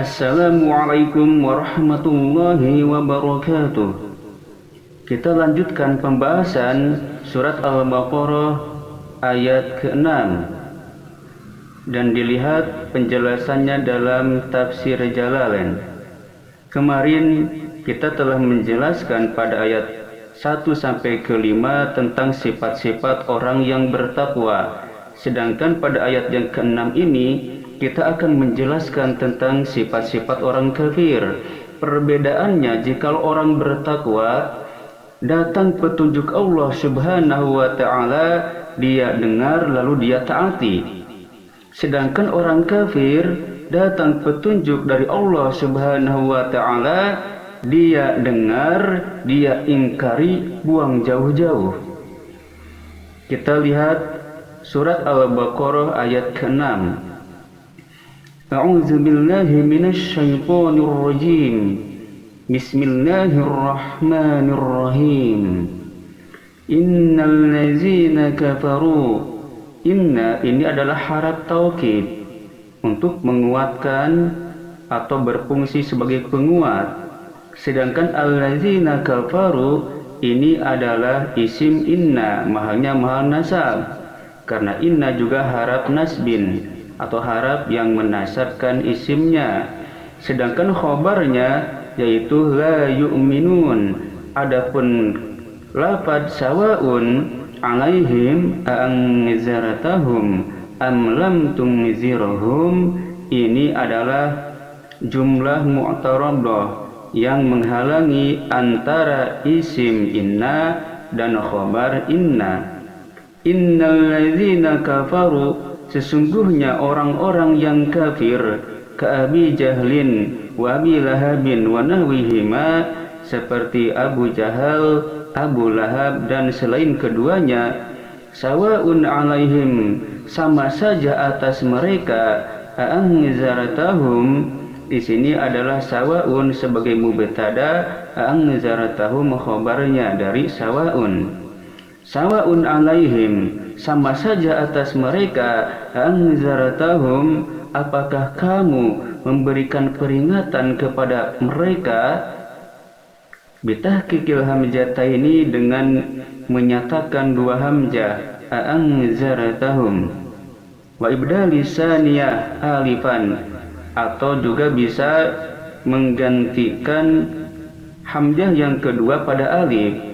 Assalamualaikum warahmatullahi wabarakatuh. Kita lanjutkan pembahasan surat Al-Baqarah ayat ke-6 dan dilihat penjelasannya dalam tafsir Jalalain. Kemarin kita telah menjelaskan pada ayat 1 sampai ke 5 tentang sifat-sifat orang yang bertakwa. Sedangkan pada ayat yang ke-6 ini kita akan menjelaskan tentang sifat-sifat orang kafir. Perbedaannya, jika orang bertakwa, datang petunjuk Allah Subhanahu wa ta'ala, dia dengar lalu dia taati. Sedangkan orang kafir, datang petunjuk dari Allah Subhanahu wa ta'ala, dia dengar, dia ingkari, buang jauh-jauh. Kita lihat surat Al-Baqarah ayat ke-6. A'udzu billahi minasy syaithanir rajim. Bismillahirrahmanirrahim. Innal ladzina kafaru. Inna ini adalah haraf taukid untuk menguatkan atau berfungsi sebagai penguat. Sedangkan alladzina kafaru ini adalah isim inna, mahalnya mahal nasab. Karena inna juga haraf nasbin atau harap yang menasabkan isimnya. Sedangkan khobarnya yaitu la yu'minun. Adapun lafad sawaun alaihim a'anziratahum am lam tunzirhum, ini adalah jumlah mu'taradah yang menghalangi antara isim inna dan khobar inna. Innal ladzina kafaru, sesungguhnya orang-orang yang kafir, ka'abi jahlin wa abi lahabin wa nahwihima, seperti Abu Jahal, Abu Lahab dan selain keduanya, sawaun alaihim, sama saja atas mereka, a'anzaratahum, di sini adalah sawaun sebagai mubtada, a'anzaratahum khobarnya dari sawaun. Sawaun alaihim, sama saja atas mereka, anzaratahum, apakah kamu memberikan peringatan kepada mereka? Bitahqiqil hamzah ini dengan menyatakan dua hamzah, anzaratahum, wa ibdali saniyah alifan, atau juga bisa menggantikan hamzah yang kedua pada alif,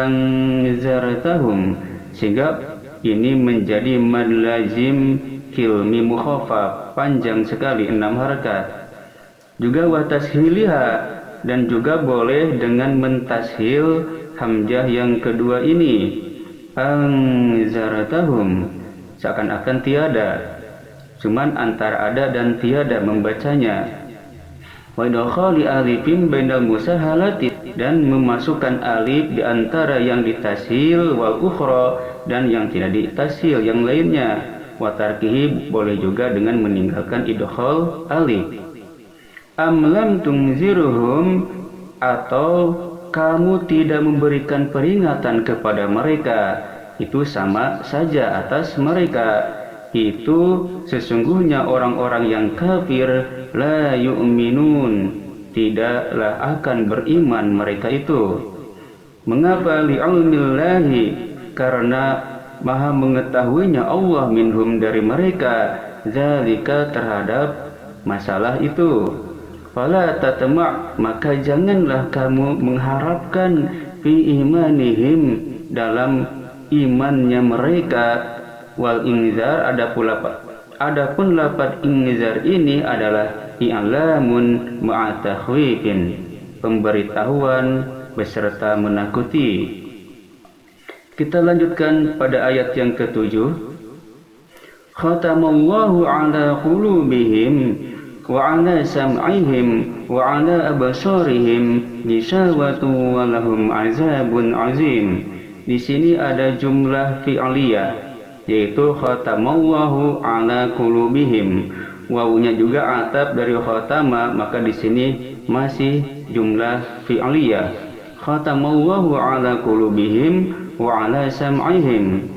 anzaratahum, sehingga ini menjadi mad lazim kilmi mukhafaf, panjang sekali 6 harakat. Juga wa tashiliha, dan juga boleh dengan mentashil hamzah yang kedua ini, anzaratahum, seakan-akan tiada, cuman antara ada dan tiada membacanya. Wa idkhali alifin bainal musahalati, dan memasukkan alif di antara yang ditashil wal ukhra dan yang tidak ditashil yang lainnya. Wa tarkihi, boleh juga dengan meninggalkan idkhal alif. Am lam tunzirhum, atau kamu tidak memberikan peringatan kepada mereka, itu sama saja atas mereka. Itu sesungguhnya orang-orang yang kafir, la yu'minun, tidaklah akan beriman mereka itu. Mengapa? Li'ilmillahi, karena maha mengetahuinya Allah minhum dari mereka, zalika terhadap masalah itu. Fala tatma', maka janganlah kamu mengharapkan fi imanihim, dalam imannya mereka. Wal inzar, adapun lafaz inzar ini adalah i'lamun ma'atakhwifin, pemberitahuan beserta menakuti. Kita lanjutkan pada ayat yang ke-7. Khatamallahu ala qulubihim wa ala sam'ihim wa ala absarihim ghishawatu wa lahum azabun azim. Di sini ada jumlah fi'liyah, yaitu khatamallahu ala qulubihim. Wawunya juga atap dari khatama, maka di sini masih jumlah fi'liyah. Khatamallahu ala qulubihim wa ala sam'ihim,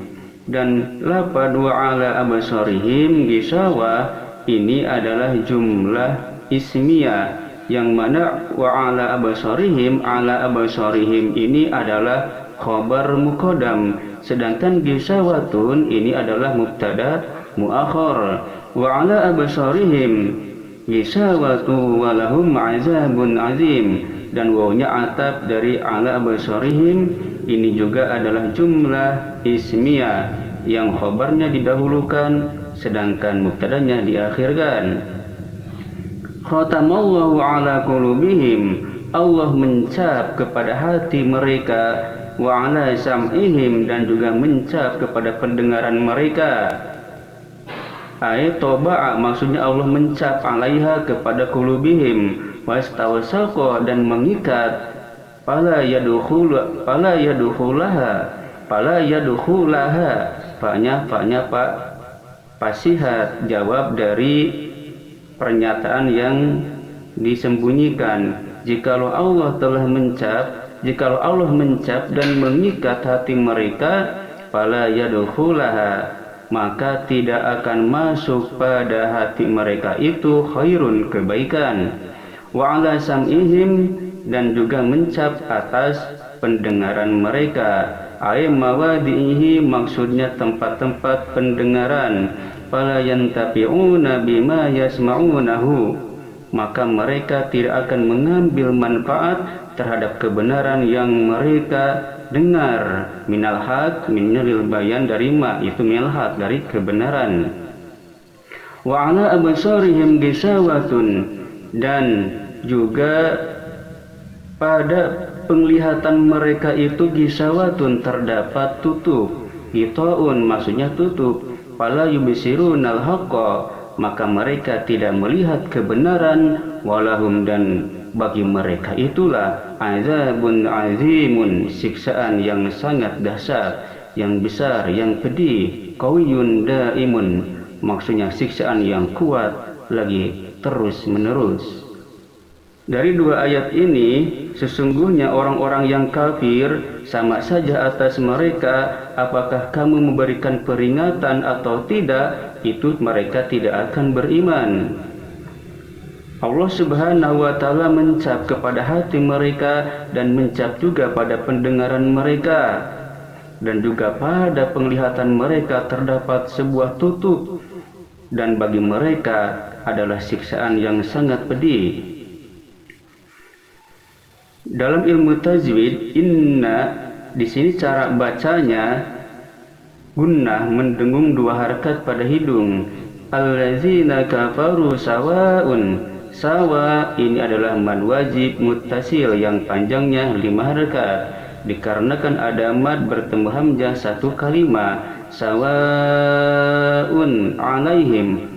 dan lafad wa ala absarihim gishawa ini adalah jumlah ismiyah, yang mana wa ala abasarihim, ala abasarihim ini adalah khabar muqaddam, sedangkan gisawatun ini adalah mubtada muakhar. Wa ala abasarihim gisawatu walahum azabun azim, dan wawnya atap dari ala abasarihim ini juga adalah jumlah ismiyah yang khabarnya didahulukan sedangkan mubtadanya diakhirkan. Khatamallahu ala qulubihim, Allah mencap kepada hati mereka, wa ala sam'ihim, dan juga mencap kepada pendengaran mereka. Ayat toba'a maksudnya Allah mencap alaiha kepada qulubihim, wastawsaqa dan mengikat, fala yadkhulaha, fa-nya pak pasihat, jawab dari pernyataan yang disembunyikan. Jikalau Allah telah mencap, jikalau Allah mencap dan mengikat hati mereka, fala yadkhulaha, maka tidak akan masuk pada hati mereka itu khairun, kebaikan. Wa ala sam'ihim, dan juga mencap atas pendengaran mereka, ay mawadihi maksudnya tempat-tempat pendengaran. Fala yantafi'una bima yasma'unahu, maka mereka tidak akan mengambil manfaat terhadap kebenaran yang mereka dengar. Minal haq, minal bayan dari ma, itu minal haq dari kebenaran. Wa ala absarihim gisawatun, dan juga pada penglihatan mereka itu gisawatun terdapat tutup. Itaun maksudnya tutup. Fala yubsirunal haqqa, maka mereka tidak melihat kebenaran. Walahum, dan bagi mereka itulah azabun azimun, siksaan yang sangat dahsyat, yang besar, yang pedih. Qawiyun daimun, maksudnya siksaan yang kuat lagi terus menerus. Dari dua ayat ini, sesungguhnya orang-orang yang kafir sama saja atas mereka, apakah kamu memberikan peringatan atau tidak, itu mereka tidak akan beriman. Allah Subhanahu wa Ta'ala mencap kepada hati mereka dan mencap juga pada pendengaran mereka, dan juga pada penglihatan mereka terdapat sebuah tutup, dan bagi mereka adalah siksaan yang sangat pedih. Dalam ilmu tajwid, inna di sini cara bacanya gunnah mendengung dua harakat pada hidung. Allazina kafaru sawaun, sawa ini adalah mad wajib muttasil yang panjangnya 5 harakat, dikarenakan ada mad bertemu hamzah satu kalimat. Sawaun alaihim,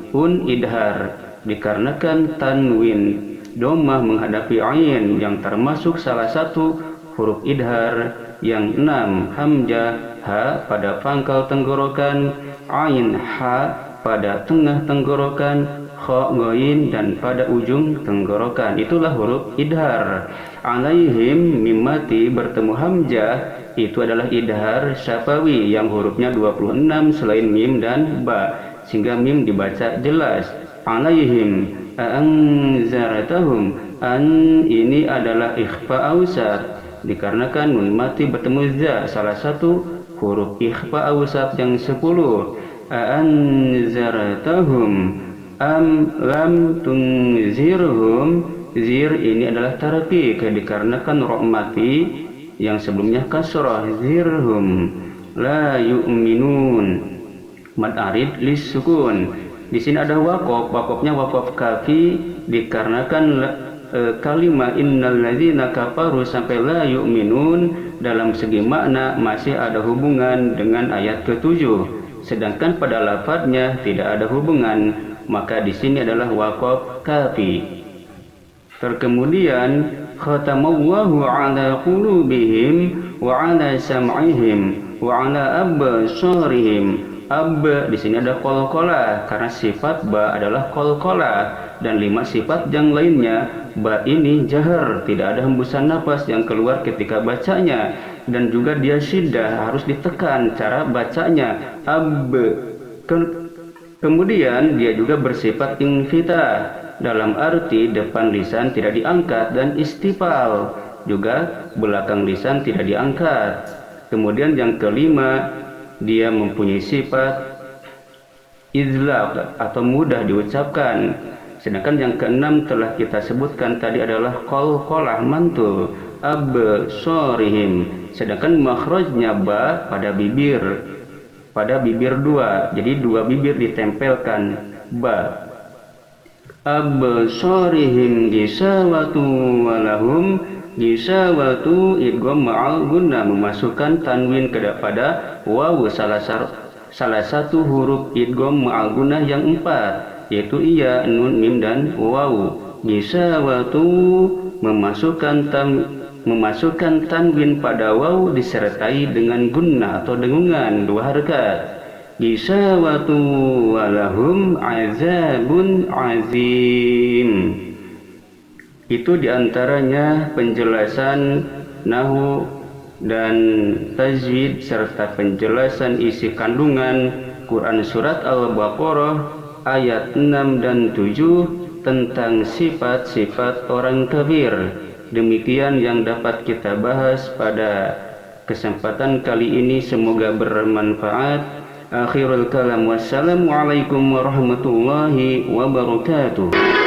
idhar, dikarenakan tanwin domah menghadapi ain yang termasuk salah satu huruf idhar yang 6, hamzah ha pada pangkal tenggorokan, ain ha pada tengah tenggorokan, kha ghain dan pada ujung tenggorokan, itulah huruf idhar. Alaihim mim mati bertemu hamzah, itu adalah idhar syafawi yang hurufnya 26 selain mim dan ba, sehingga mim dibaca jelas. Alaihim anzaratahum, an ini adalah ikhfa awsat, dikarenakan nun mati bertemu za, salah satu huruf ikhfa awsat yang 10. Anzaratahum am lam tunzirhum, zir ini adalah tarakik, dikarenakan ra mati yang sebelumnya kasrah, zirhum la yu'minun, mad arid lis sukun. Di sini ada waqaf, waqafnya waqaf kafi, dikarenakan kalimat innal ladzina kafaru sampai la yu'minun dalam segi makna masih ada hubungan dengan ayat ke-7, sedangkan pada lafadznya tidak ada hubungan, maka di sini adalah waqaf kafi. Terkemudian khatamallahu ala qulubihim wa ala sam'ihim wa ala absarihim. Ab di sini ada qalqalah karena sifat ba adalah qalqalah, dan 5 sifat yang lainnya ba ini jahar, tidak ada hembusan nafas yang keluar ketika bacanya, dan juga dia syiddah harus ditekan cara bacanya. Ab Kemudian dia juga bersifat infitah, dalam arti depan lisan tidak diangkat, dan istifal, juga belakang lisan tidak diangkat. Kemudian yang kelima, dia mempunyai sifat izlaq atau mudah diucapkan. Sedangkan yang keenam telah kita sebutkan tadi adalah qalqalah mantul absorihim. Sedangkan makhrajnya ba pada bibir dua, jadi dua bibir ditempelkan ba. Absorihim gisawatu walahum gisawatu idgham ma'al gunna, memasukkan tanwin kepada waw, salah satu huruf idgham ma'al gunnah yang 4, yaitu iya, nun, mim, dan waw. Gisawatu memasukkan tanwin pada waw disertai dengan gunnah atau dengungan 2 harakat. Gisawatu walahum azabun azim. Itu diantaranya penjelasan nahu dan tajwid serta penjelasan isi kandungan Quran Surat Al-Baqarah ayat 6 dan 7 tentang sifat-sifat orang kafir. Demikian yang dapat kita bahas pada kesempatan kali ini, semoga bermanfaat. Akhirul kalam, wassalamualaikum warahmatullahi wabarakatuh.